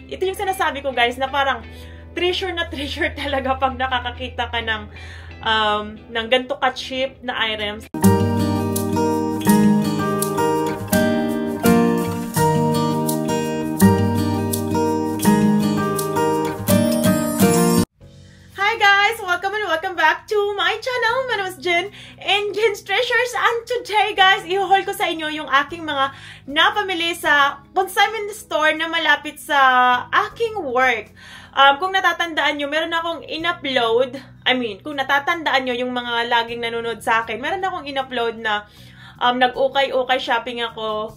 ito yung sinasabi ko guys, na parang treasure na treasure talaga pag nakakakita ka ng ganito ka-cheap na items. Welcome back to my channel. My name is Jen and Jen's Treasures, and today guys, i-haul ko sa inyo yung aking mga napamili sa consignment store na malapit sa aking work. Kung natatandaan nyo, meron akong in-upload, kung natatandaan nyo yung mga laging nanonood sa akin, meron akong in-upload na nag-ukay-ukay shopping ako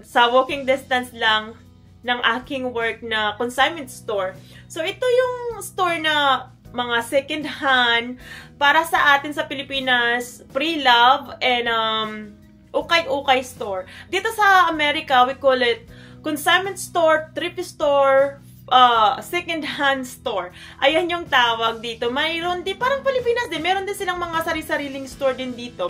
sa walking distance lang ng aking work na consignment store. So ito yung store na mga second hand para sa atin sa Pilipinas, pre-love and ukay-ukay store. Dito sa America, we call it consignment store, thrift store, second hand store. Ayan yung tawag dito. Mayroon din, parang Pilipinas din, meron din silang mga sari-sariling store din dito.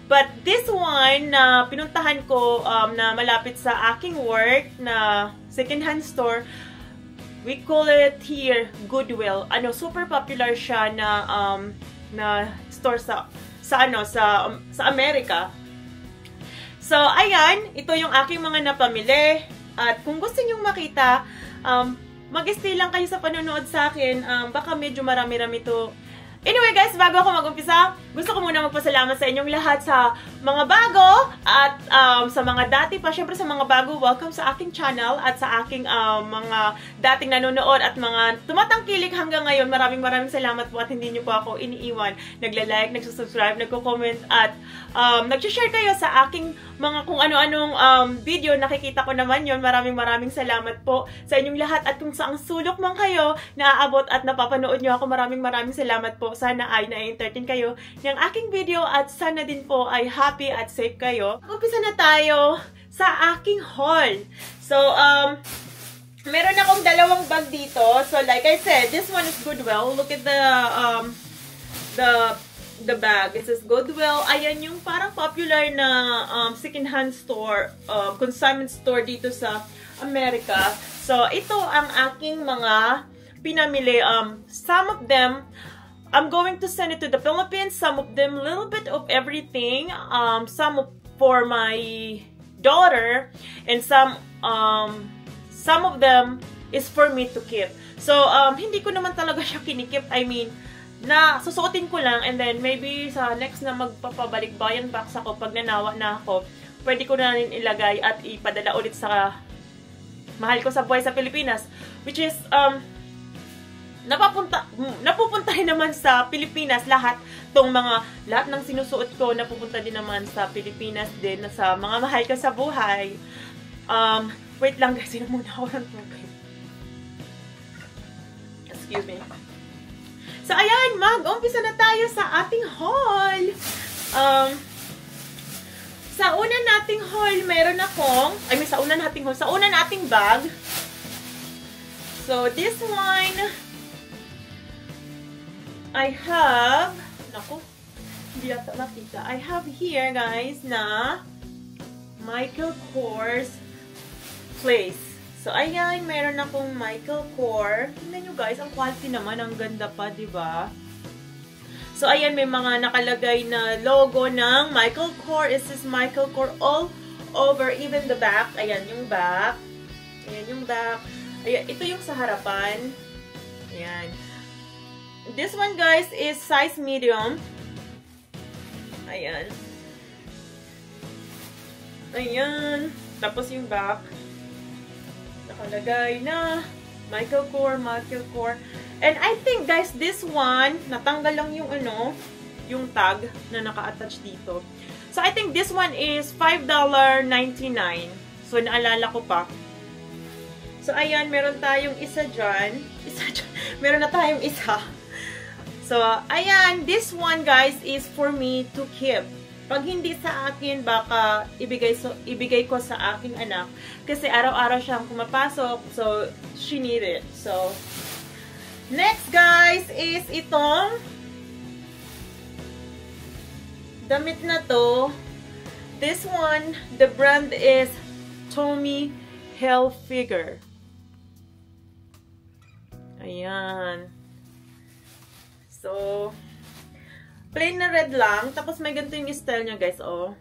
But this one na pinuntahan ko na malapit sa aking work na second hand store, we call it here Goodwill. Super popular siya na store sa Amerika. So ayan, ito yung aking mga napamili. At kung gusto niyo makita, mag-stay lang kayo sa panonood sa akin. Baka medyo marami-rami to. Anyway guys, bago ako mag-umpisa, gusto ko muna magpasalamat sa inyong lahat sa mga bago at sa mga dati pa. Syempre sa mga bago, welcome sa aking channel at sa aking mga dating nanonood at mga tumatangkilik hanggang ngayon. Maraming salamat po at hindi nyo po ako iniiwan. Nagla-like, nagsusubscribe, nagko-comment at nag-share kayo sa aking mga kung ano-anong video. Nakikita ko naman yon. Maraming salamat po sa inyong lahat at kung saang sulok man kayo naaabot at napapanood nyo ako, maraming salamat po. Sana ay na-entertain kayo ng aking video at sana din po ay happy at safe kayo. Umpisa na tayo sa aking haul. So, meron akong dalawang bag dito. So, like I said, this one is Goodwill. Look at the bag. It says Goodwill. Ayan yung parang popular na second-hand store, consignment store dito sa Amerika. So, ito ang aking mga pinamili. Some of them I'm going to send it to the Philippines. Some of them, a little bit of everything. Some for my daughter, and some of them is for me to keep. So, hindi ko naman talaga siya kinikip. Na susuotin ko lang, and then maybe sa next na magpapabalik bayan box ako, pag nanawa na ako, pwede ko na rin ilagay at ipadala ulit sa mahal ko sa buhay sa Pilipinas. Which is, napupunta rin naman sa Pilipinas lahat ng sinusuot ko napupunta din naman sa Pilipinas din sa mga mahal ko sa buhay. Wait lang guys, muna ako ng tubig. Excuse me. So ayan, mag-umpisa na tayo sa ating haul. Sa una nating haul, meron akong sa una nating bag. So this one I have, hindi yata makita. I have here, guys, na Michael Kors Place. So, ayan, meron akong Michael Kors. Tingnan nyo, guys, ang quality naman, ang ganda pa, diba? So, ayan, may mga nakalagay na logo ng Michael Kors. It says Michael Kors all over, even the back. Ayan, yung back. Ayan, yung back. Ayan, ito yung sa harapan. Ayan. This one, guys, is size medium. Ayan. Ayan. Tapos yung back. Nakalagay na Michael Kors. And I think, guys, this one, natanggal lang yung yung tag na naka-attach dito. So, I think this one is $5.99. So, naalala ko pa. So, ayan, meron tayong isa dyan. Meron na tayong isa. So, ayan, this one, guys, is for me to keep. Pag hindi sa akin, baka ibigay ko sa aking anak. Kasi araw-araw siyang pumapasok. So, she need it. So, next, guys, is itong damit na to. This one, the brand is Tommy Hilfiger. Ayan. So, plain na red lang. Tapos may ganito yung style niya, guys. Oh.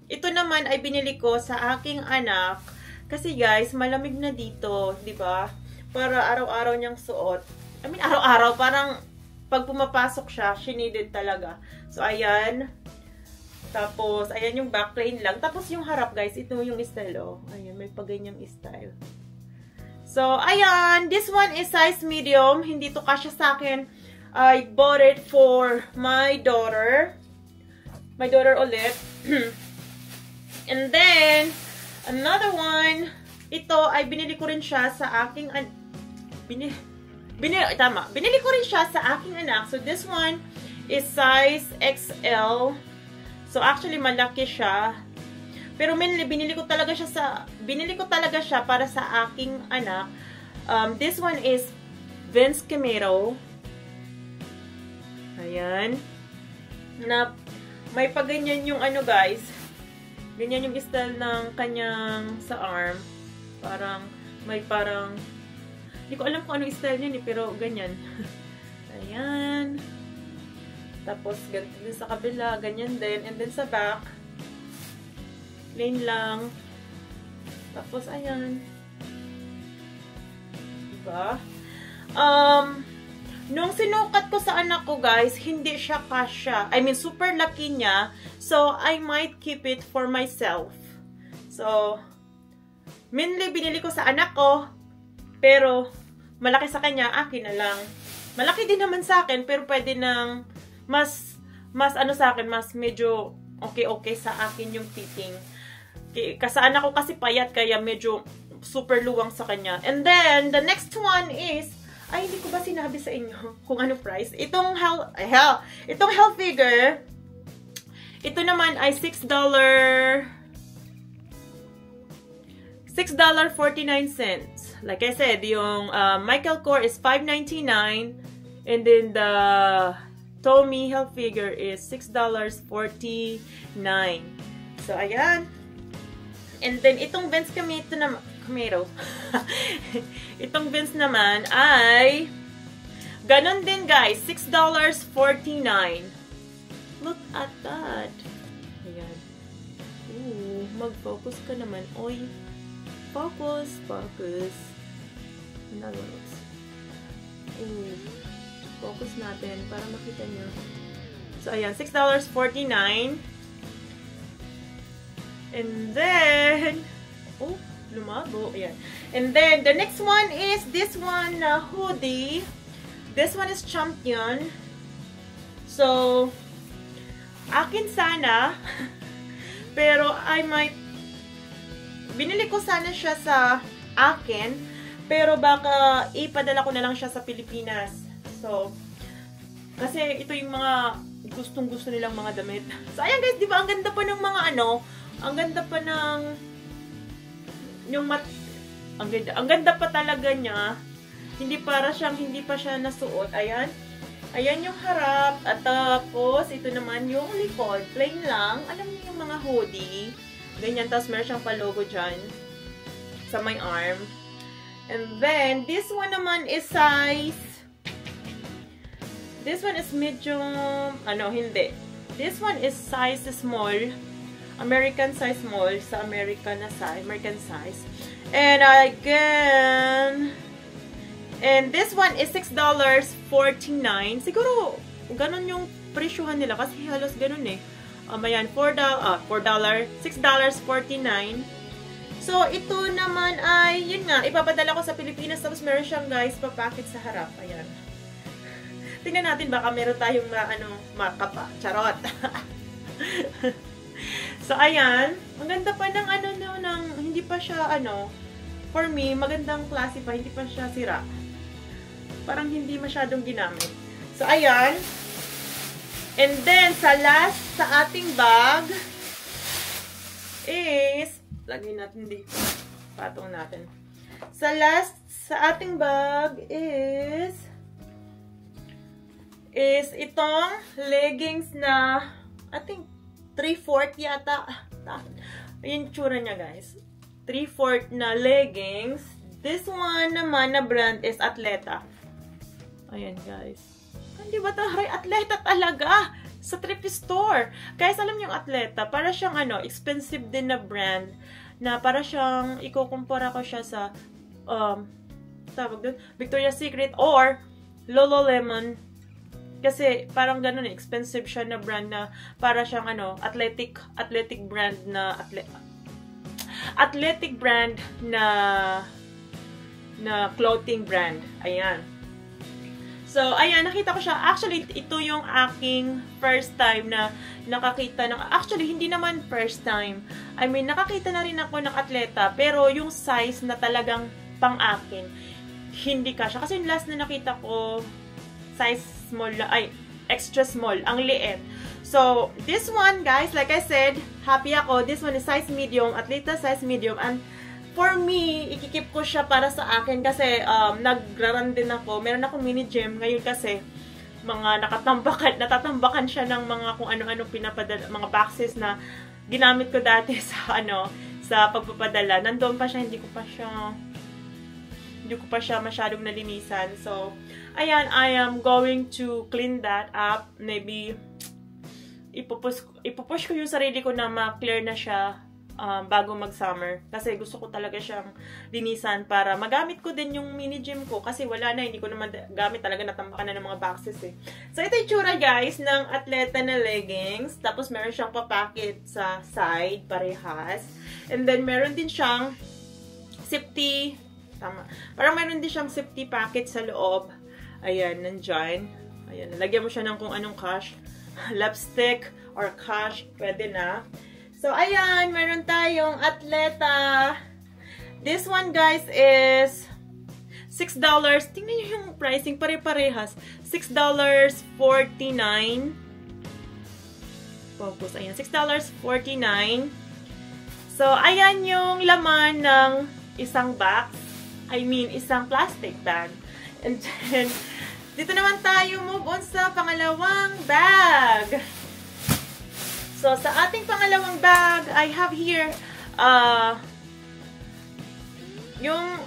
Ito naman ay binili ko sa aking anak. Kasi, guys, malamig na dito. Diba? Para araw-araw niyang suot. I mean, araw-araw. Parang pag pumapasok siya, she needed talaga. So, ayan. Tapos, ayan yung back plain lang. Tapos, yung harap, guys, ito yung style. Oh. Ayan, may paganyang style. So, ayan. This one is size medium. Hindi to kasya sa akin. I bought it for my daughter. My daughter ulit. And then, another one. Ito ay binili ko rin siya sa aking... Binili ko rin siya sa aking anak. So, this one is size XL. So, actually, malaki siya. Pero mainly, binili ko talaga siya para sa aking anak. This one is Vince Cammero. Ayan. Na may paganyan yung ano, guys. Ganyan yung style ng kanyang sa arm. Parang, may parang, hindi ko alam kung anong style niya, pero ganyan. Ayan. Tapos, ganito din sa kabila, ganyan din. And then sa back, plain lang. Tapos, ayan. Diba? Nung sinukat ko sa anak ko, guys, hindi siya kasya. I mean, super laki niya. So, I might keep it for myself. So, mainly, binili ko sa anak ko. Pero, malaki sa kanya, akin na lang. Malaki din naman sa akin, pero pwede nang mas ano sa akin, mas medyo okay sa akin yung fitting. Kasi anak ko kasi payat, kaya medyo super luwang sa kanya. And then, the next one is, ay, hindi ko ba sinabi sa inyo kung ano price? Itong health figure, ito naman ay $6.49. Like I said, yung Michael Kors is $5.99. And then the Tommy health figure is $6.49. So, ayan. And then, itong Vince Cammero. Itong Vince naman ay ganon din, guys. $6.49. Look at that. Ayan. Ooh, mag-focus ka naman. Oy. Focus. Ooh. Focus natin para makita nyo. So, ayan. $6.49. And then, oh, lumabo. Ayan. And then, the next one is this one, hoodie. This one is Champion. So, akin sana. Pero, binili ko sana siya sa akin. Pero, baka ipadala ko na lang siya sa Pilipinas. So, kasi ito yung mga gustong-gusto nilang mga damit. So, ayan guys, di ba? Ang ganda pa ng mga ang ganda pa ng ang ganda pa talaga niya. Hindi pa siya nasuot. Ayan. Ayan yung harap. At tapos, ito naman yung likod. Plain lang. Alam niyo yung mga hoodie. Ganyan. Tapos, meron siyang pa-logo dyan. Sa my arm. And then, this one naman is size. This one is medium. Hindi. This one is size small. American size small. Sa American size. And again, and this one is $6.49. Siguro, ganun yung presyuhan nila kasi halos ganun eh. Ayan, $6.49. So, ito naman ay, yun nga, ipapadala ko sa Pilipinas. Tapos meron siyang, guys, papakit sa harap. Ayan. Tingnan natin, baka meron tayong marka pa. Charot. So, ayan. Ang ganda pa ng hindi pa siya, for me, magandang klase pa. Hindi pa siya sira. Parang hindi masyadong ginamit. So, ayan. And then, sa last, sa ating bag, is, lagay natin dito. Patong natin. Sa last, sa ating bag, is itong leggings na, I think, 3/4 yata. Ayun tsura niya, guys. 3/4 na leggings. This one naman na brand is Athleta. Ayan, guys. Hindi ba ito? Atleta talaga! Sa thrift store. Guys, alam niyo yung Atleta, para siyang expensive din na brand, na para siyang, ikukumpara ko siya sa, tawag doon, Victoria's Secret or Lululemon. Kasi parang ganun, expensive siya na brand na para siyang athletic brand na athletic brand na clothing brand. Ayan. So, ayan, nakita ko siya. Actually, ito yung aking first time na nakakita ng, actually, hindi naman first time. I mean, nakakita na rin ako ng Atleta, pero yung size na talagang pang-akin, hindi kasya. Kasi yung last na nakita ko, size small, extra small, ang liit. So, this one, guys, like I said, happy ako. This one is size medium, Atleta size medium, and for me, ikikip ko siya para sa akin kasi nagraran din ako. Meron akong mini gym. Ngayon kasi, mga natatambakan siya ng mga kung ano-ano pinapadala, mga boxes na ginamit ko dati sa sa pagpapadala. Nandoon pa siya, hindi ko pa siya masyadong nalinisan. So, ayan, I am going to clean that up. Maybe, ipupush ko yung sarili ko na ma-clear na siya bago mag-summer. Kasi gusto ko talaga siyang linisan para magamit ko din yung mini gym ko. Kasi wala na, hindi ko naman gamit talaga, natambakan na ng mga boxes eh. So, ito yung tsura guys ng Atleta na leggings. Tapos, meron siyang papacket sa side, parehas. And then, meron din siyang safety, parang meron din siyang safety packet sa loob. Ayan, nandyan. Ayan, nalagyan mo siya ng kung anong cash. Lipstick or cash, pwede na. So, ayan, meron tayong Atleta. This one, guys, is $6. Tingnan nyo yung pricing, pare-parehas. $6.49. Focus, ayan, $6.49. So, ayan yung laman ng isang box. I mean, isang plastic bag. And then, dito naman tayo move on sa pangalawang bag. So, sa ating pangalawang bag, I have here, yung,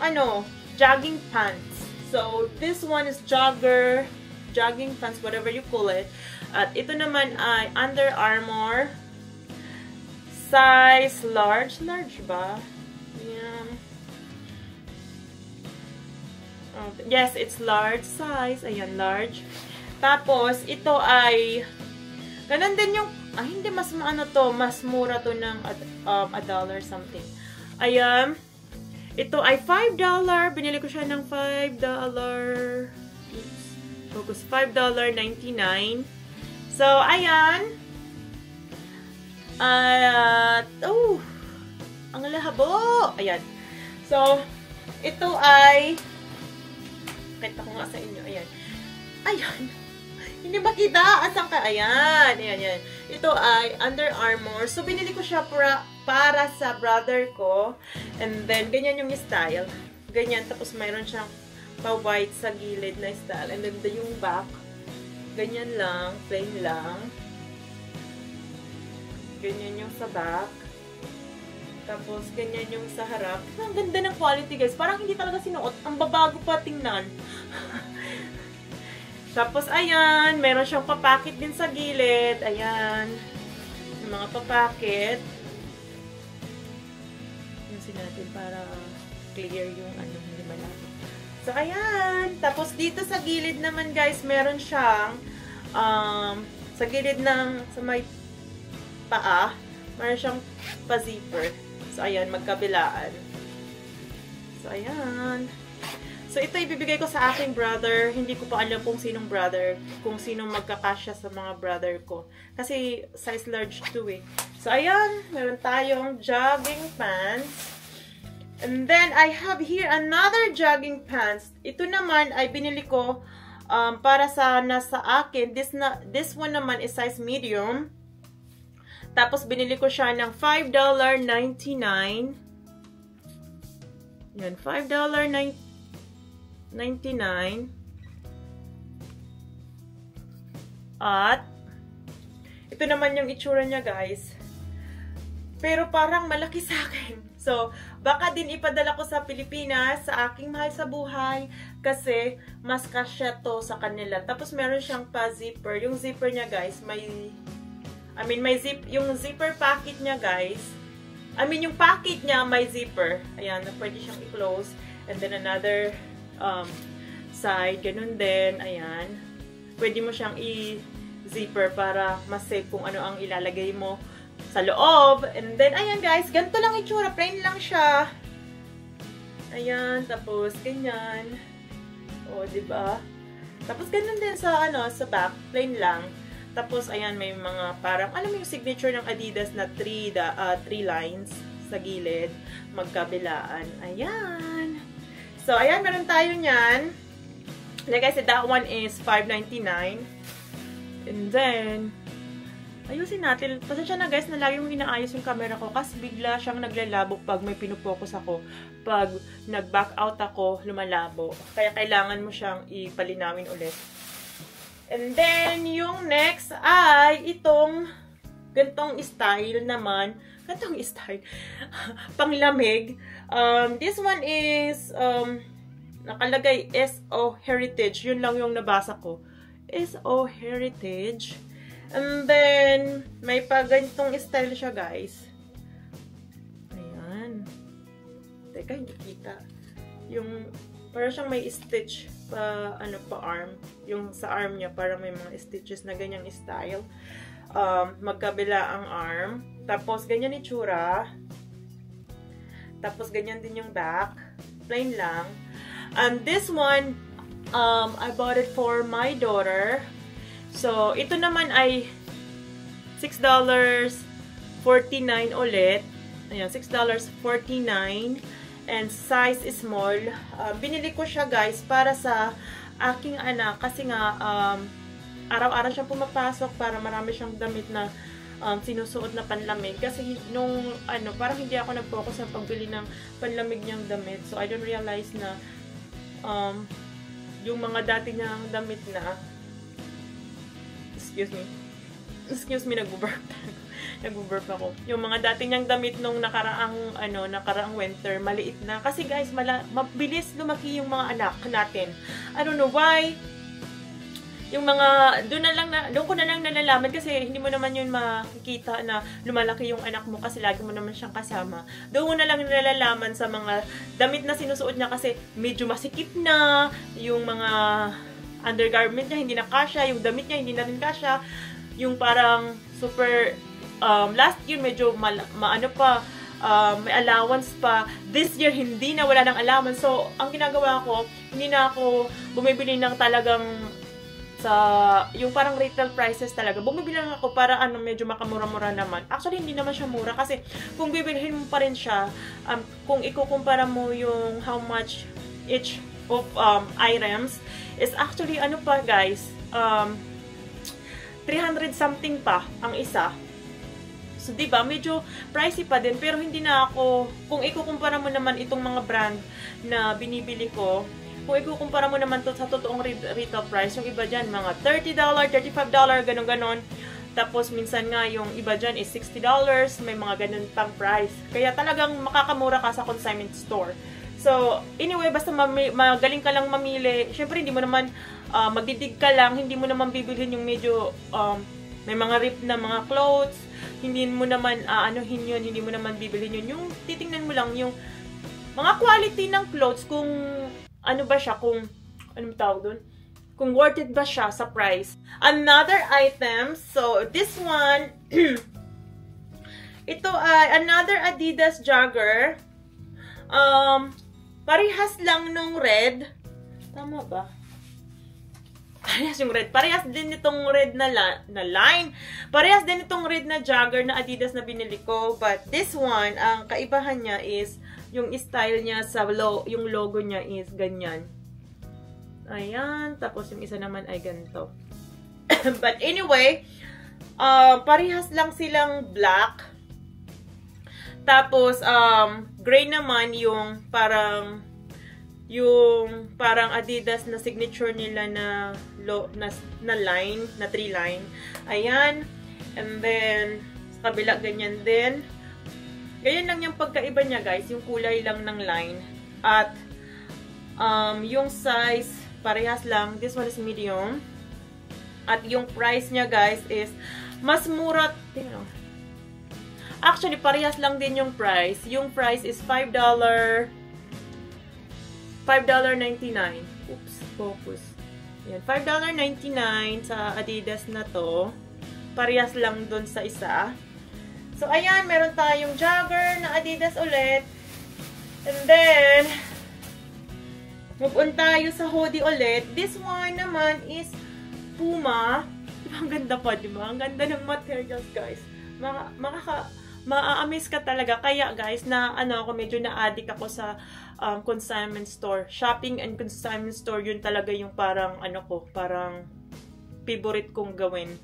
jogging pants. So, this one is jogging pants, whatever you call it. At ito naman ay Under Armour, size large. Large ba? Yan. Yes, it's large size. Ayan, large. Tapos, ito ay, ganun din yung, hindi, mas mas mura to ng $1 something. Ayan. Ito ay $5. Binili ko siya ng $5. Oops. Focus, $5.99. So, ayan. Ang lahabo. Ayan. So, ito ay, kita ko nga sa inyo. Ayan. Ayan. Hindi ba kita? Asan ka? Ayan. Ayan. Ito ay Under Armour. So, binili ko siya para sa brother ko. And then, ganyan yung style. Ganyan. Tapos, mayroon siyang pa-white sa gilid na style. And then, yung back. Ganyan lang. Plain lang. Ganyan yung sa back. Tapos, ganyan yung sa harap. Ang ganda ng quality, guys. Parang hindi talaga sinuot. Ang babago pa tingnan. Tapos, ayan, meron siyang papakit din sa gilid. Ayan. Yung mga papakit. Yusin natin para clear yung hindi malapit. So, ayan. Tapos, dito sa gilid naman, guys, meron siyang sa gilid sa may paa, meron siyang pa-zipper. So, ayan, magkabilaan. So, ayan. So, ito ibibigay ko sa aking brother. Hindi ko pa alam kung sinong brother, kung sinong magkakasya sa mga brother ko. Kasi, size large to eh. So, ayan. Meron tayong jogging pants. And then, I have here another jogging pants. Ito naman ay binili ko para sa nasa akin. This one naman is size medium. Tapos, binili ko siya ng $5.99. Yan, $5.99. At, ito naman yung itsura niya, guys. Pero parang malaki sa akin. So, baka din ipadala ko sa Pilipinas sa aking mahal sa buhay kasi mas kasya to sa kanila. Tapos meron siyang pa-zipper. Yung zipper niya guys, may yung zipper packet niya guys. Yung packet niya may zipper. Ayan, pwede siyang i-close. And then another side, ganun din. Ayan. Pwede mo siyang i-zipper para mas safe kung ano ang ilalagay mo sa loob. And then, ayan guys, ganito lang itsura. Plain lang siya. Ayan, tapos ganyan. O, diba? Tapos ganun din sa, sa back. Plain lang. Tapos, ayan, may mga parang, alam mo yung signature ng Adidas na 3 lines sa gilid. Magkabilaan. Ayan. So, ayan, meron tayo nyan. Like I said, that one is $5.99. And then, ayusin natin. Pasensya na guys na lagi mong inaayos yung camera ko kasi bigla siyang naglalabo pag may pinupokus ako. Pag nag-back out ako, lumalabo. Kaya kailangan mo siyang ipalinawin ulit. And then, yung next ay itong gantong style naman. Gantong style. Panglamig. This one is nakalagay SO Heritage. Yun lang yung nabasa ko. SO Heritage. And then, may pa-ganitong style siya, guys. Ayan. Teka, hindi kita. Yung, parang siyang may stitch pa arm. Yung sa arm niya, parang may mga stitches na ganyang style. Magkabila ang arm. Tapos, ganyan itsura. Tapos, ganyan din yung back. Plain lang. And this one, I bought it for my daughter. So, ito naman ay $6.49 ulit. Ayan, $6.49. And size is small. Binili ko siya guys para sa aking anak. Kasi nga, araw-araw siyang pumapasok para marami siyang damit na sinusuot na panlamig. Kasi nung, parang hindi ako nag-focus sa pagbili ng panlamig niyang damit. So, I don't realize na yung mga dati niyang damit na excuse me, nag-burp ako. Yung mga dati niyang damit nung nakaraang winter, maliit na. Kasi guys, mabilis lumaki yung mga anak natin. I don't know why. Yung mga, doon ko na lang nalalaman kasi hindi mo naman yun makikita na lumalaki yung anak mo kasi lagi mo naman siyang kasama. Doon mo na lang nalalaman sa mga damit na sinusuot niya kasi medyo masikip na, yung mga undergarment niya hindi na kasya, yung damit niya hindi na rin kasya, yung parang super, last year medyo may allowance pa. This year, hindi na, wala ng allowance. So, ang ginagawa ko, hindi na ako bumibili ng talagang yung parang retail prices talaga. Bumibili lang ako para medyo makamura-mura naman. Actually, hindi naman siya mura kasi kung bibilhin mo pa rin siya, kung ikukumpara mo yung how much each of items is actually, pa guys, 300 something pa ang isa. So, diba, medyo pricey pa din. Pero hindi na ako, kung ikukumpara mo naman itong mga brand na binibili ko, kung ikukumpara mo naman to sa totoong retail price, yung iba dyan, mga $30, $35, ganun-ganon. Tapos, minsan nga, yung iba dyan is $60, may mga ganun pang price. Kaya talagang makakamura ka sa consignment store. So, anyway, basta magaling ka lang mamili. Siyempre, hindi mo naman, magdidig ka lang, hindi mo naman bibilhin yung medyo, may mga rip na mga clothes, hindi mo naman, yun, hindi mo naman bibilhin yun. Yung titingnan mo lang yung mga quality ng clothes, kung ba siya, kung, anong tawag dun? Kung worth it ba siya sa price. Another item, so, this one, ito ay another Adidas jogger. Parehas lang nung red. Tama ba? Parehas yung red. Parehas din itong red na line. Parehas din itong red na jogger na Adidas na binili ko. But this one, ang kaibahan niya is, yung style niya sa yung logo niya is ganyan. Ayan. Tapos yung isa naman ay ganito. But anyway, parehas lang silang black. Tapos, gray naman yung parang Adidas na signature nila na line, na 3 line. Ayan. And then, sa kabila, ganyan din. Ganyan lang yung pagkaiba niya, guys. Yung kulay lang ng line. At, yung size, parehas lang. This one is medium. At yung price niya, guys, is mas mura. Tingnan. Actually, parehas lang din yung price. Yung price is $5.99. Oops, focus. Yan, $5.99 sa Adidas na to. Parehas lang dun sa isa. So, ayan, meron tayong jogger na Adidas ulit. And then, move on tayo sa hoodie ulit. This one naman is Puma. Diba, ang ganda pa, diba? Ang ganda ng materials, guys. Ma-amaze ka talaga. Kaya, guys, ako, medyo na-addict ako sa consignment store. Shopping and consignment store, yun talaga yung parang, parang favorite kong gawin.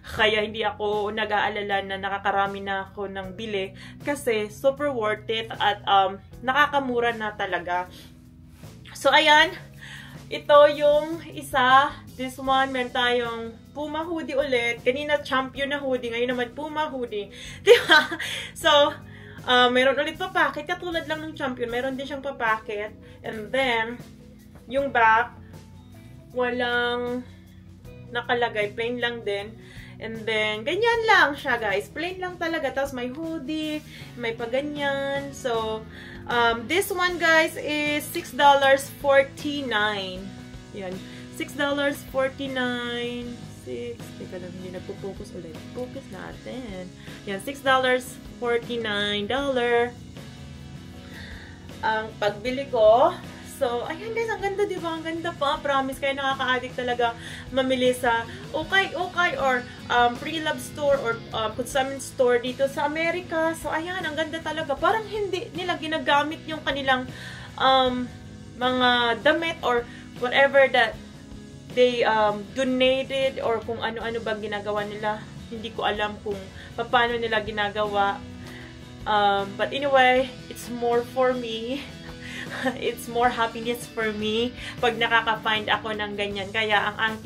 Kaya hindi ako nag-aalala na nakakarami na ako ng bili kasi super worth it at nakakamura na talaga. So, ayan. Ito yung isa. This one, meron tayong Puma hoodie ulit. Kanina Champion na hoodie. Ngayon naman Puma hoodie. Diba? So, meron ulit papacket. Katulad lang ng Champion. Meron din siyang papacket. And then, yung back, walang nakalagay. Plain lang din. And then, ganyan lang siya, guys. Plain lang talaga. Tapos, may hoodie, may paganyan. So, this one, guys, is $6.49. Yan. $6.49. Teka lang, hindi nagpo-focus ulit. Focus natin. Yan, $6.49. Ang pagbili ko. So, ayan guys, ang ganda, diba? Ang ganda pa. Promise, kaya nakaka-addict talaga mamili sa Okay or Pre-Love store or consignment store dito sa Amerika. So, ayan, ang ganda talaga. Parang hindi nila ginagamit yung kanilang mga damit or whatever that they donated or kung ano-ano bang ginagawa nila. Hindi ko alam kung paano nila ginagawa. But anyway, it's more for me. It's more happiness for me pag nakaka-find ako ng ganyan. Kaya ang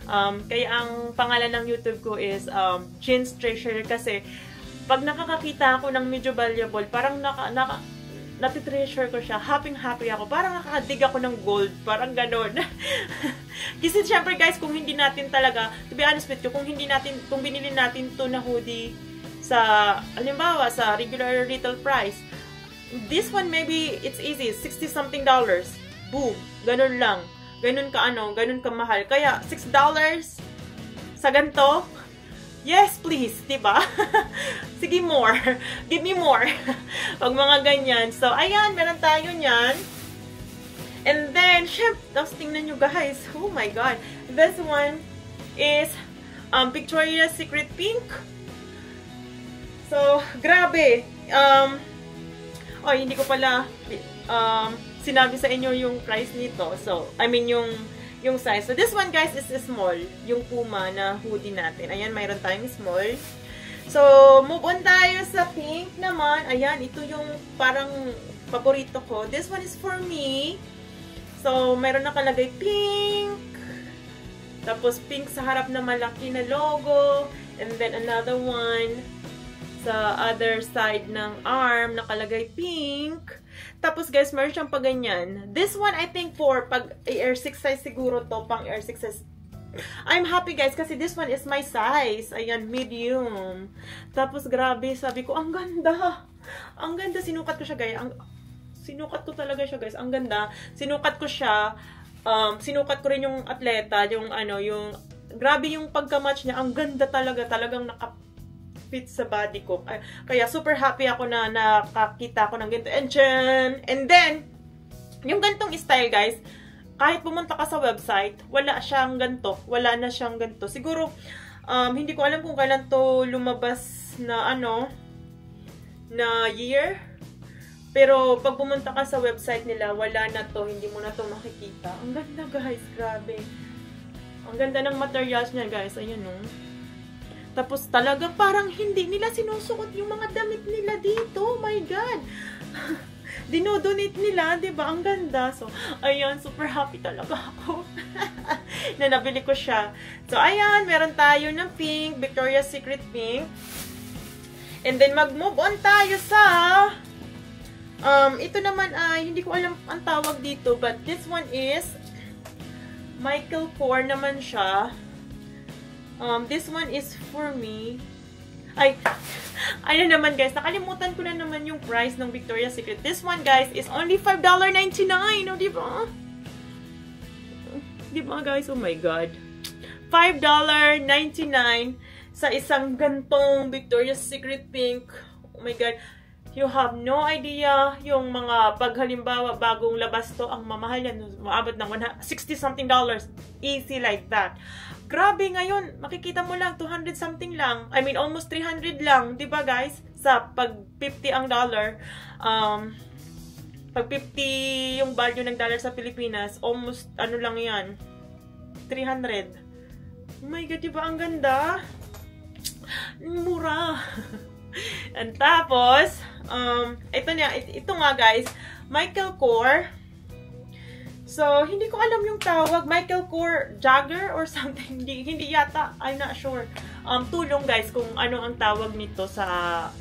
ang pangalan ng YouTube ko is Jin's Treasure kasi pag nakakakita ako ng medyo valuable, parang natitreasure ko siya. Happy ako. Parang nakakadig ako ng gold. Parang ganon. Kasi syempre guys, kung hindi natin talaga, to be honest with you, kung binili natin to na hoodie sa, halimbawa, sa regular retail price, this one maybe it's easy, $60-something. Boom, ganun lang. Ganun ka mahal. Kaya $6 sa ganito, yes please, diba? Sige more. Give me more. Pag mga ganyan. So, ayan, meron tayo niyan. And then, tapos tingnan nyo guys. Oh my God. This one is Victoria's Secret Pink. So, grabe. Hindi ko pala sinabi sa inyo yung price nito. So, I mean yung size. So, this one guys is small. Yung Puma na hoodie natin. Ayan, mayroon tayong small. So, move on tayo sa pink naman. Ayan, ito yung parang paborito ko. This one is for me. So, mayroon nakalagay pink. Tapos, pink sa harap na malaki na logo. And then, another one sa other side ng arm, nakalagay pink. Tapos guys, meron siyang paganyan. This one, I think for pag AR6 size siguro to, pang AR6 size. I'm happy guys, kasi this one is my size. Ayan, medium. Tapos grabe, sabi ko, ang ganda. Ang ganda, sinukat ko siya guys. Sinukat ko talaga siya guys. Ang ganda. Sinukat ko siya. Sinukat ko rin yung atleta, yung grabe yung pagka-match niya. Ang ganda talaga. Talagang fit sa body ko. Kaya super happy ako na nakakita ko ng ganito. And then, yung gantong style guys, kahit pumunta ka sa website, wala siyang ganito. Wala na siyang ganito. Siguro, hindi ko alam kung kailan to lumabas na na year. Pero pag pumunta ka sa website nila, wala na to. Hindi mo na to makikita. Ang ganda guys, grabe. Ang ganda ng materials niya guys. Ayan o. Tapos talagang parang hindi nila sinusuot yung mga damit nila dito. Oh my God! Dinodonate nila, diba? Ang ganda. So, ayan, super happy talaga ako na nabili ko siya. So, ayan, meron tayo ng pink, Victoria's Secret pink. And then, mag-move on tayo sa... ito naman ay, hindi ko alam ang tawag dito, but this one is Michael Kors naman siya. This one is for me. Ay, ano naman guys, nakalimutan ko na naman yung price ng Victoria's Secret. This one guys is only $5.99. O, diba? Diba guys? Oh my God. $5.99 sa isang gantong Victoria's Secret pink. Oh my God. You have no idea yung mga paghalimbawa bagong labas to, ang mamahal yan, maabot ng $60-something. Easy like that. Grabe ngayon, makikita mo lang, 200 something lang. I mean, almost 300 lang. Diba guys? Sa pag 50 ang dollar, pag 50 yung value ng dollar sa Pilipinas, almost, ano lang yan, 300. Oh my God, diba ang ganda? Mura. And tapos, ito nga guys, Michael Kors. So, hindi ko alam yung tawag, Michael Kors Jagger or something, hindi yata, I'm not sure. Tulong guys kung ano ang tawag nito sa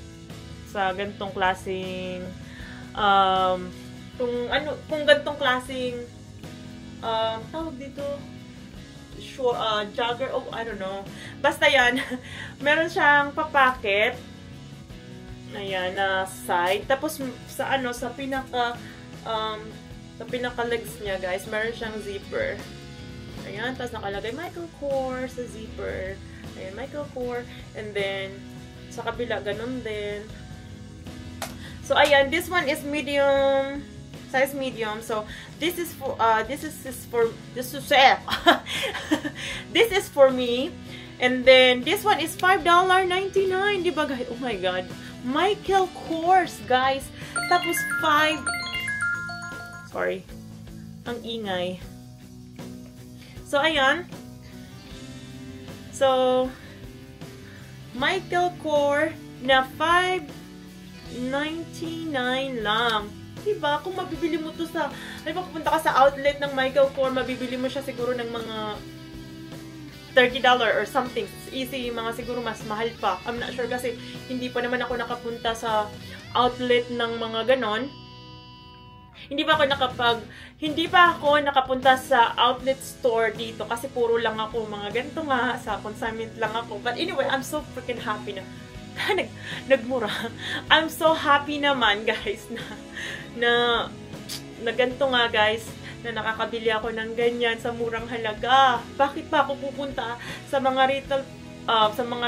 gantong klaseng, kung gantong klaseng, tawag dito, jogger, oh, I don't know. Basta yan, meron siyang papacket. Ayan, na side. Tapos, sa pinaka legs niya, guys, meron siyang zipper. Ayan, tapos nakalagay Michael Kors sa zipper. Ayan, Michael Kors. And then, sa kabila, ganun din. So, ayan, this one is medium, size medium. So, this is for me. And then, this one is $5.99. Diba, guys? Oh my God. Michael Kors, guys. Tapos, sorry. Ang ingay. So, ayan. So, Michael Kors na $5.99 lang. Diba? Kung mabibili mo to sa, ay pupunta ka sa outlet ng Michael Kors, mabibili mo siya siguro ng mga $30 or something. Easy, mga siguro mas mahal pa. I'm not sure kasi hindi pa naman ako nakapunta sa outlet ng mga ganon. Hindi pa ako nakapunta sa outlet store dito kasi puro lang ako mga ganito nga, sa consignment lang ako. But anyway, I'm so freaking happy na nagmura. I'm so happy naman guys na ganito nga guys, na nakakabili ako ng ganyan sa murang halaga. Bakit pa ako pupunta sa mga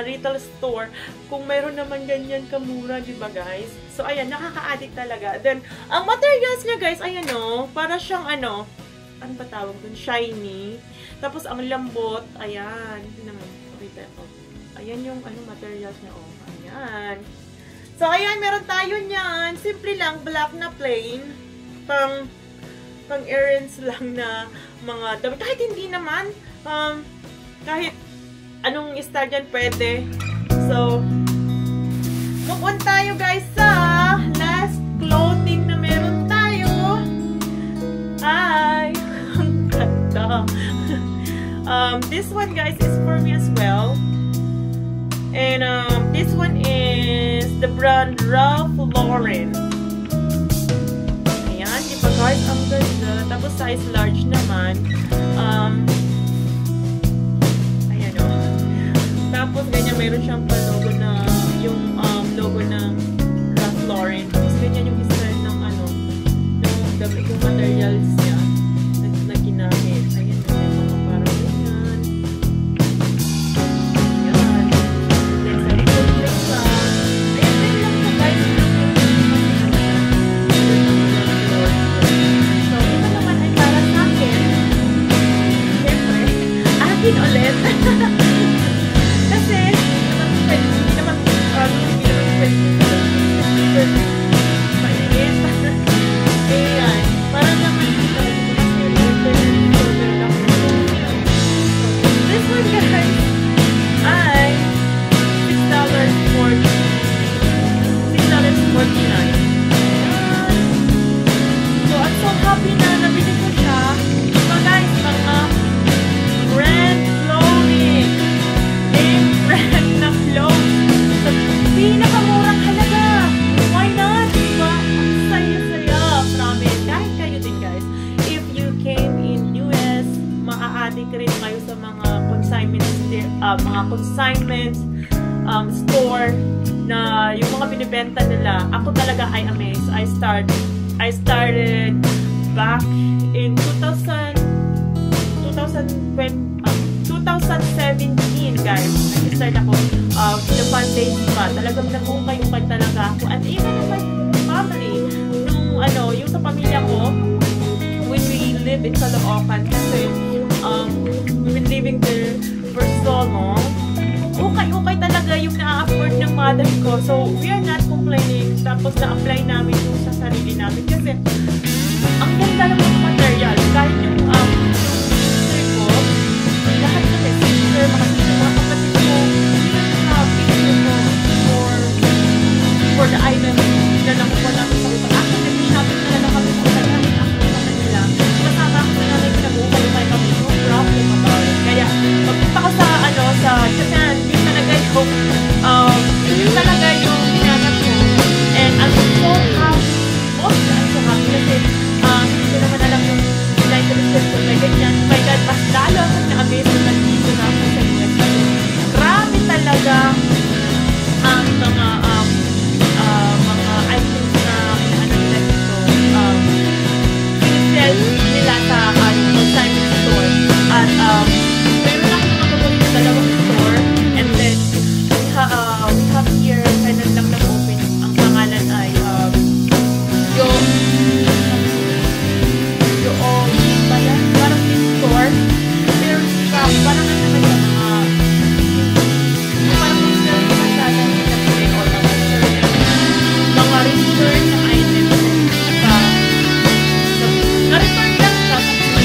retail store kung mayroon naman ganyan kamura, di ba guys? So ayan, nakaka-addict talaga. Then ang materials niya guys, ayan para siyang ano ba tawag dun? Shiny. Tapos ang lambot, ayan. Ayan yung materials niya, ayan. So ayan, meron tayo niyan. Simple lang, black na plain. Pang errands lang na mga damit. Kahit hindi naman, kahit anong style dyan pwede. So, move on tayo guys sa last clothing na meron tayo. Ay, ang ganda. This one guys is for me as well. And this one is the brand Ralph Lauren. Guys, ang ganda. Tapos size large naman. Ayan o. Tapos ganyan, mayroon siyang pa-logo na yung logo ng Ralph Lauren. Tapos ganyan yung style ng yung materials niya na ginamit. Ayan, may mga parang ganyan. Ayan. Then sa likod lang pa. Ayan, din lang po guys. Ulit. Kasi, hindi naman mainit. Ayan. Parang naman this one guys ay $6.49. So, I'm so happy na nabili ko siya. So guys, mga brand clothing. Name brand na clothes. Pinakamura addict rin kayo sa mga consignment store na yung mga binibenta nila, ako talaga ay amazed. I started back in 2017, guys. Nag-start ako the fun days pa. Talagang nag-ukay-ukay talaga ako. And even my family, yung sa pamilya ko, when we live in Caloocan, kasi we've been living there for so long, ukay-ukay talaga yung na-afford ng mother ko. So, we are not complaining. Tapos, na-apply namin yung sa sarili namin. Kasi, ang ganda ng mga material. Kahit yung sister ko, lahat kami, sister, mga kapatid ko, picture ko for the item na nakuha namin sa upa. Actually, nag-shopping na lang kami sa namin ako sa kanila. Kasama ako na namin pinag-ukay-ukay kami. No problem about it. Kaya, pagpunta ko sa Japan, yun talaga yung hinanap ko. And I'm so happy. I'm so happy kasi hindi ko naman alam yung United States ko na ganyan. Oh my God, mas lalo akong na-amaze na nandito na ako sa US. Grabe talaga ang mga items na nila dito. Sinisell nila sa consignment store. At meron lang mga paborito dalawang store. And then, we have here, kailan lang nag-open. Ang pangalan ay parang din store. Pero parang naman yung parang return na sana mga return na items na-return lang siya sa store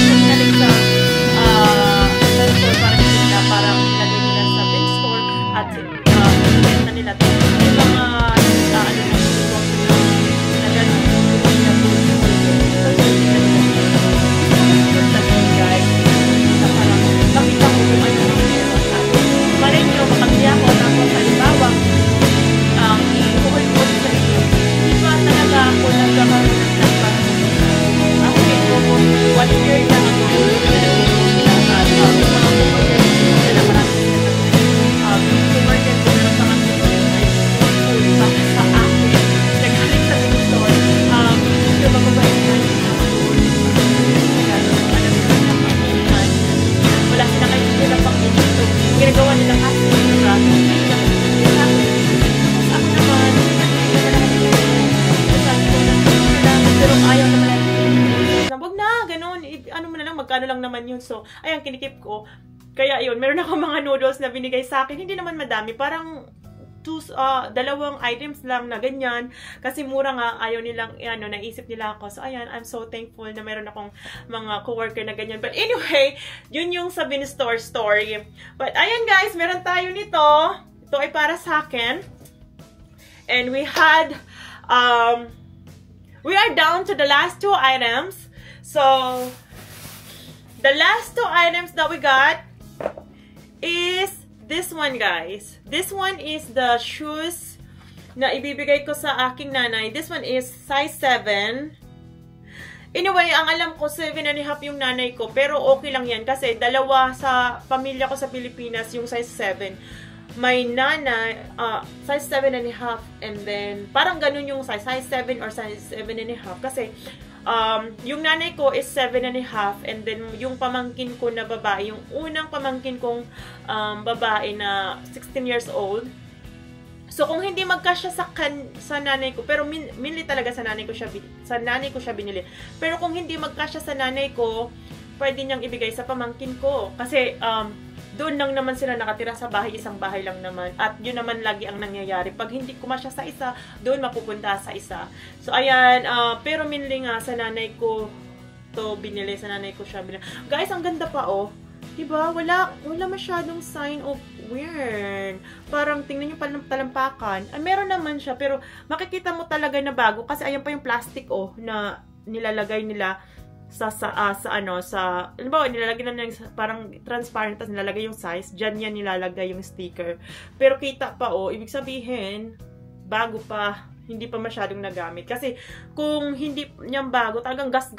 parang nilagay nila sa bin store at na nila ito. Yung mga magkano lang naman yun. So, ayan, kinikip ko. Kaya yun, meron ako mga noodles na binigay sa akin. Hindi naman madami. Parang dalawang items lang na ganyan. Kasi mura nga, ayaw nilang, naisip nila ako. So, ayan, I'm so thankful na meron akong mga coworker na ganyan. But anyway, yun yung sa Bin Store story. But ayan guys, meron tayo nito. Ito ay para sa akin. And we are down to the last two items. So, the last two items that we got is this one, guys. This one is the shoes na ibibigay ko sa aking nanay. This one is size 7. Anyway, ang alam ko, 7.5 yung nanay ko. Pero okay lang yan kasi dalawa sa pamilya ko sa Pilipinas yung size 7. May nanay, size 7.5 and then parang ganun yung size 7 or size 7.5 kasi yung nanay ko is 7.5 and then yung pamangkin ko na babae, yung unang pamangkin kong babae na 16 years old. So kung hindi magkasya sa nanay ko, pero mainly talaga sa nanay ko siya binili. Pero kung hindi magkasya sa nanay ko, pwede niyang ibigay sa pamangkin ko kasi doon lang naman sila nakatira sa bahay, isang bahay lang naman. At yun naman lagi ang nangyayari. Pag hindi kumasya sa isa, doon mapupunta sa isa. So, ayan. Pero mainly nga, sa nanay ko to binili. Sa nanay ko siya binili. Guys, ang ganda pa, oh. Diba? Wala masyadong sign of weird. Parang, tingnan nyo palang talampakan. Meron naman siya, pero makikita mo talaga na bago. Kasi ayan pa yung plastic, oh, na nilalagay nila halimbawa, nilalagay na yung parang transparent, tapos nilalagay yung size, dyan yan nilalagay yung sticker. Pero kita pa, oh, ibig sabihin, bago pa, hindi pa masyadong nagamit. Kasi, kung hindi yan bago, talagang gas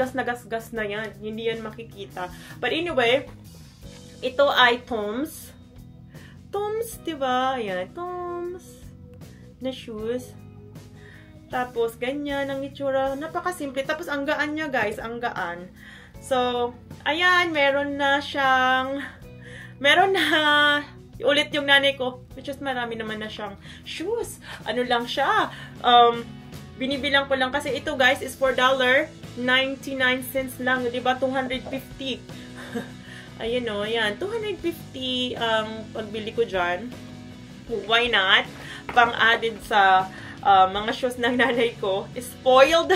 na yan. Hindi yan makikita. But anyway, Ito ay Toms. Toms, diba? Ayan, Toms na shoes. Tapos, ganyan ang itsura. Napakasimple. Tapos, ang gaan niya, guys. Ang gaan. So, ayan, meron na ulit yung nanay ko, which is marami naman na siyang shoes. Ano lang siya? Binibilang ko lang kasi ito, guys, is $4.99 lang. Diba? 250. Ayun o, ayan. 250 ang pagbili ko dyan. Why not? Pang-added sa mga shoes ng nanay ko. Spoiled.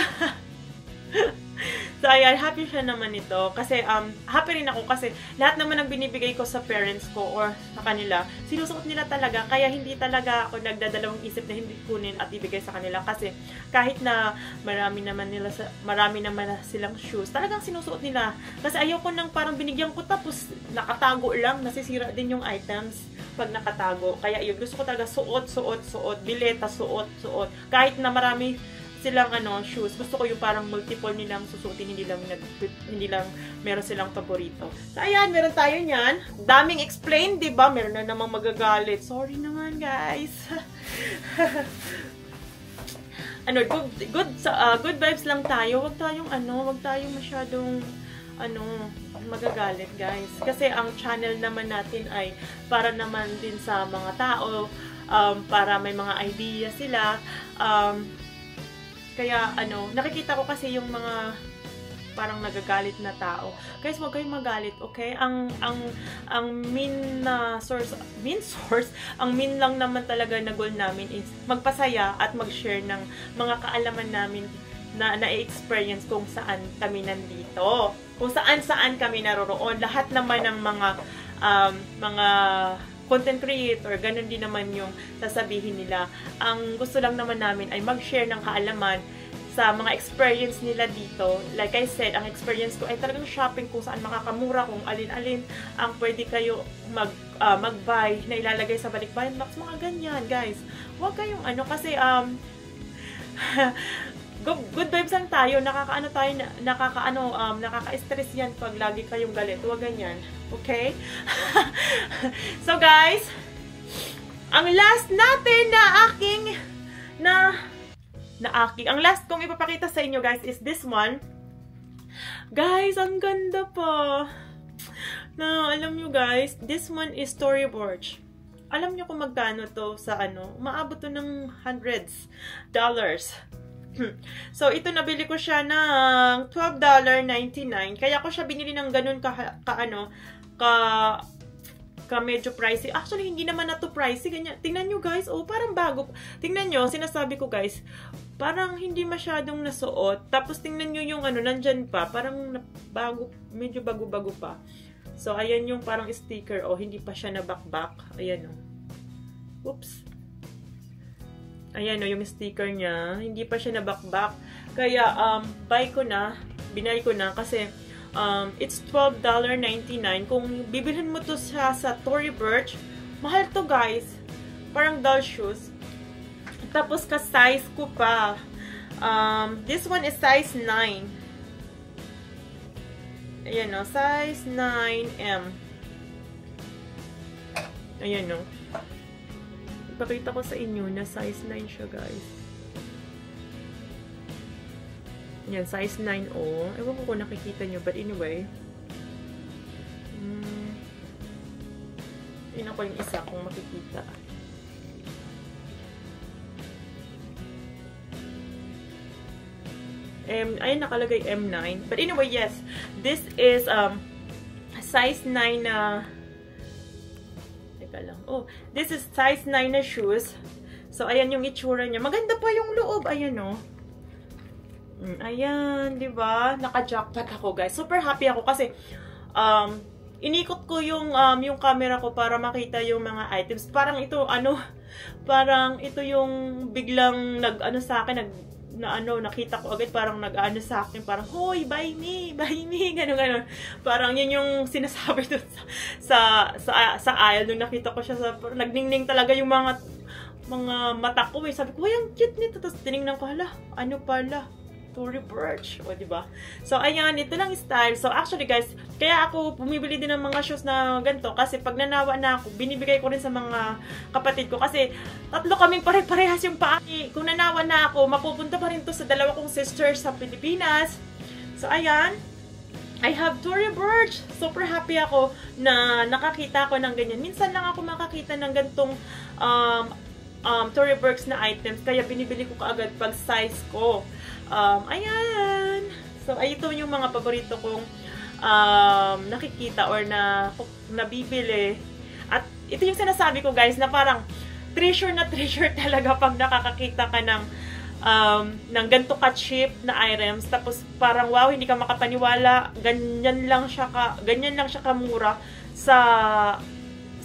So, ayan, happy siya naman ito. Kasi, happy rin ako kasi lahat naman ng binibigay ko sa parents ko or sa kanila, sinusuot nila talaga. Kaya hindi talaga ako nagdadalawang isip na hindi kunin at ibigay sa kanila. Kasi, kahit na marami naman na silang shoes, talagang sinusuot nila. Kasi ayoko nang parang binigyan ko tapos nakatago lang, nasisira din yung items pag nakatago. Kaya yun, gusto ko talaga suot, bileta, suot. Kahit na marami silang shoes. Gusto ko yung parang multiple nilang susuotin, hindi lang meron silang paborito. So, ayan, meron tayo niyan. Daming explain, 'di ba? Meron na namang magagalit. Sorry naman, guys. Good vibes lang tayo. Wag tayong masyadong magagalit, guys. Kasi ang channel naman natin ay para naman din sa mga tao, para may mga idea sila. Kaya, nakikita ko kasi yung mga parang nagagalit na tao. Guys, huwag kayong magalit, okay? Ang main source, ang main lang naman talaga na goal namin is magpasaya at mag-share ng mga kaalaman namin na na-experience kung saan kami nandito. Kung saan kami naroroon. Lahat naman ng mga content creator, ganun din naman yung sasabihin nila. Ang gusto lang naman namin ay mag-share ng kaalaman sa mga experience nila dito. Like I said, ang experience ko ay talagang shopping kung saan makakamura, kung alin-alin ang pwede kayo mag-buy na ilalagay sa balikbayan box, mga ganyan, guys. Huwag kayong kasi good vibes lang tayo, nakaka-stress yan pag lagi kayong galit. Huwag ganyan. Okay? So, guys, ang last natin ang last kong ipapakita sa inyo, guys, is this one. Guys, ang ganda pa. Alam nyo, guys, this one is storyboard. Alam nyo kung magkano to sa umaabot to ng $100s. So, ito nabili ko siya ng $12.99. Kaya ko siya binili ng ganun medyo pricey. Actually, hindi naman na to pricey. Ganyan. Tingnan nyo, guys. Oh, parang bago. Tingnan nyo, sinasabi ko, guys. Parang hindi masyadong nasuot. Tapos, tingnan nyo yung nandyan pa. Parang bago, medyo bago-bago pa. So, ayan yung parang sticker. Oh, hindi pa siya nabakbak. Ayan, oh. Oops. Ayan, yung sticker niya. Hindi pa siya nabakbak. Kaya, binay ko na kasi it's $12.99. Kung bibilhin mo to sa Tory Burch, mahal to, guys. Parang doll shoes. Tapos, ka-size ko pa. This one is size 9. Ayan, size 9M. Ayan, Ipakita ko sa inyo na size 9 siya, guys. Yan, size 9O. Ewan ko kung nakikita nyo, but anyway. Tingnan ko yung isa kung makikita. Ayun, nakalagay M9. But anyway, yes. This is size 9 na oh, this is size 9 na shoes. So, ayan yung itsura niya. Maganda pa yung loob. Ayan, ayan, diba? Naka-jackpot ako, guys. Super happy ako kasi inikot ko yung camera ko para makita yung mga items. Parang ito, parang ito yung biglang sa akin, nakita ko agad, parang sa akin, parang, hoy, buy me, gano'n. Parang yun yung sinasabi doon sa aisle, nung nakita ko siya, nagningning talaga yung mga mata ko, Sabi ko, hoy, ang cute nito. Tapos tinignan ko, hala, pala. Tory Burch. O, diba? So, ayan, ito lang style. So, actually, guys, kaya ako bumibili din ng mga shoes na ganito. Kasi pag nanawa na ako, binibigay ko rin sa mga kapatid ko. Kasi, tatlo kaming pare-parehas yung paa. Kung nanawa na ako, mapupunta pa rin to sa dalawa kong sisters sa Pilipinas. So, ayan. I have Tory Burch. Super happy ako na nakakita ko ng ganyan. Minsan lang ako makakita ng gantong Tory Burch na items. Kaya binibili ko kaagad pag size ko. Ayan. So, ito yung mga paborito kong nakikita or nabibili. At ito yung sinasabi ko, guys, na parang treasure na treasure talaga pag nakakakita ka ng ganito ka-cheap na items. Tapos parang wow, hindi ka makapaniwala. Ganyan lang siya kamura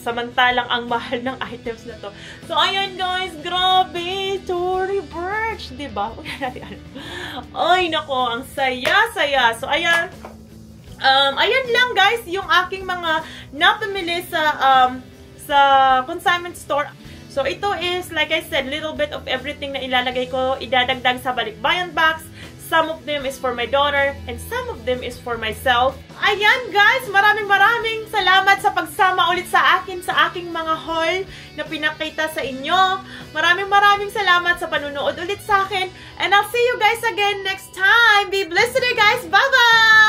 samantalang ang mahal ng items na to. So, ayan guys, grabe, Tory Burch, diba? Ay, nako, ang saya-saya. So, ayan, ayan lang guys, yung aking mga napamili sa consignment store. So, ito is, like I said, little bit of everything na ilalagay ko, idadagdag sa balikbayan box. Some of them is for my daughter, and some of them is for myself. Ayan guys, maraming salamat sa pagsama ulit sa akin, sa aking mga haul na pinakita sa inyo. Maraming salamat sa panunood ulit sa akin. And I'll see you guys again next time. Be blessed today guys. Bye-bye!